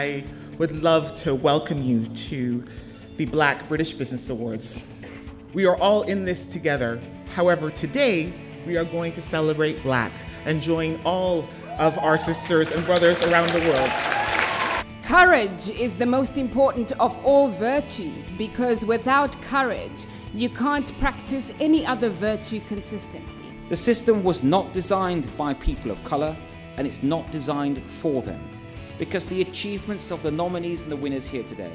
I would love to welcome you to the Black British Business Awards. We are all in this together. However, today we are going to celebrate Black and join all of our sisters and brothers around the world. Courage is the most important of all virtues, because without courage, you can't practice any other virtue consistently. The system was not designed by people of colour, and it's not designed for them, because the achievements of the nominees and the winners here today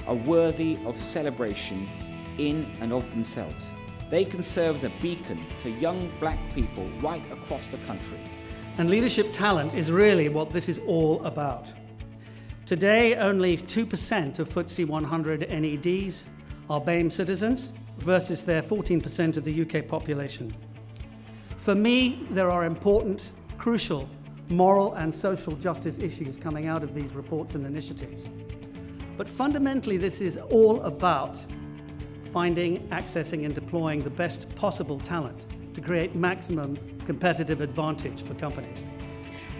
are worthy of celebration in and of themselves. They can serve as a beacon to young Black people right across the country. And leadership talent is really what this is all about. Today, only 2% of FTSE 100 NEDs are BAME citizens versus their 14% of the UK population. For me, there are important, crucial, moral and social justice issues coming out of these reports and initiatives. But fundamentally, this is all about finding, accessing and deploying the best possible talent to create maximum competitive advantage for companies.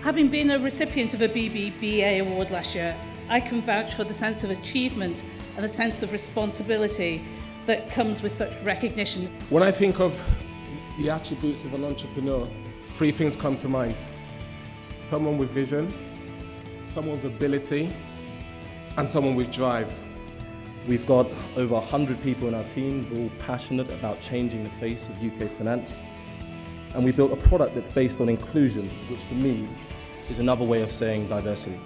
Having been a recipient of a BBBA award last year, I can vouch for the sense of achievement and the sense of responsibility that comes with such recognition. When I think of the attributes of an entrepreneur, three things come to mind. Someone with vision, someone with ability, and someone with drive. We've got over 100 people in our team who are all passionate about changing the face of UK finance. And we built a product that's based on inclusion, which for me is another way of saying diversity.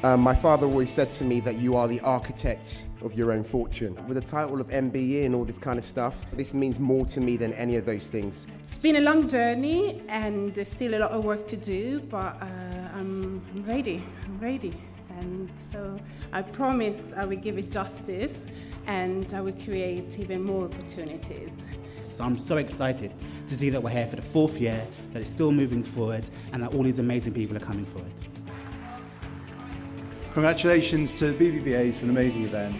My father always said to me that you are the architect of your own fortune. With the title of MBE and all this kind of stuff, this means more to me than any of those things. It's been a long journey and there's still a lot of work to do, but I'm ready. And so I promise I will give it justice and I will create even more opportunities. So I'm so excited to see that we're here for the fourth year, that it's still moving forward, and that all these amazing people are coming forward. Congratulations to BBBAs for an amazing event,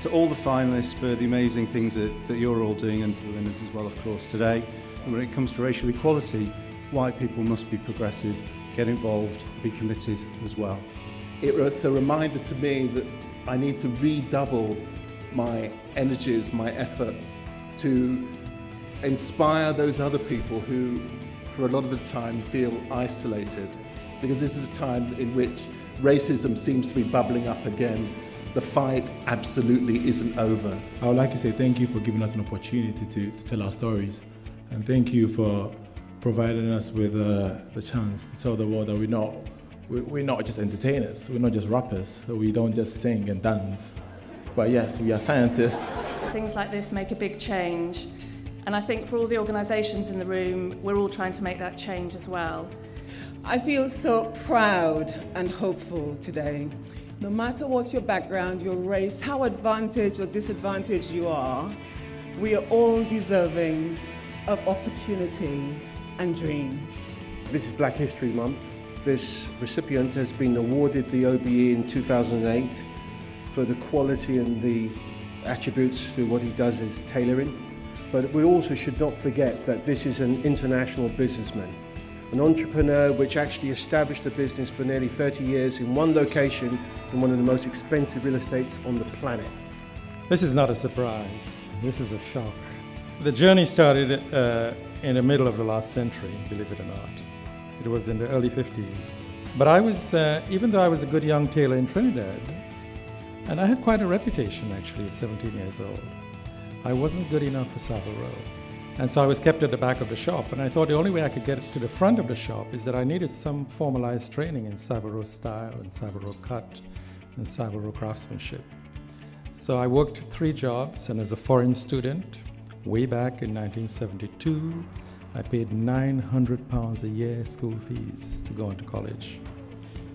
to all the finalists for the amazing things that you're all doing, and to the winners as well, of course, today. And when it comes to racial equality, white people must be progressive, get involved, be committed as well. It was a reminder to me that I need to redouble my energies, my efforts to inspire those other people who, for a lot of the time, feel isolated. Because this is a time in which racism seems to be bubbling up again. The fight absolutely isn't over. I would like to say thank you for giving us an opportunity to tell our stories. And thank you for providing us with the chance to tell the world that we're not just entertainers, we're not just rappers, we don't just sing and dance. But yes, we are scientists. Things like this make a big change. And I think for all the organisations in the room, we're all trying to make that change as well. I feel so proud and hopeful today. No matter what your background, your race, how advantaged or disadvantaged you are, we are all deserving of opportunity and dreams. This is Black History Month. This recipient has been awarded the OBE in 2008 for the quality and the attributes to what he does is tailoring. But we also should not forget that this is an international businessman, an entrepreneur which actually established a business for nearly 30 years in one location in one of the most expensive real estates on the planet. This is not a surprise, this is a shock. The journey started in the middle of the last century, believe it or not. It was in the early 50s. But I was, even though I was a good young tailor in Trinidad, and I had quite a reputation actually at 17 years old, I wasn't good enough for Savile Row. And so I was kept at the back of the shop, and I thought the only way I could get to the front of the shop is that I needed some formalized training in Savile Row style and Savile Row cut and Savile Row craftsmanship. So I worked 3 jobs, and as a foreign student, way back in 1972, I paid £900 a year school fees to go into college.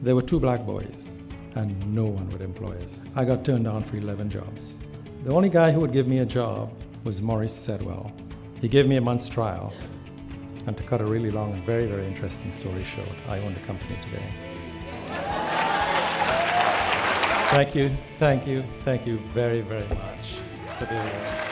There were 2 black boys, and no one would employ us. I got turned down for 11 jobs. The only guy who would give me a job was Maurice Sedwell. He gave me a month's trial, and to cut a really long and very, very interesting story short, I own the company today. Thank you very, very much for doing that.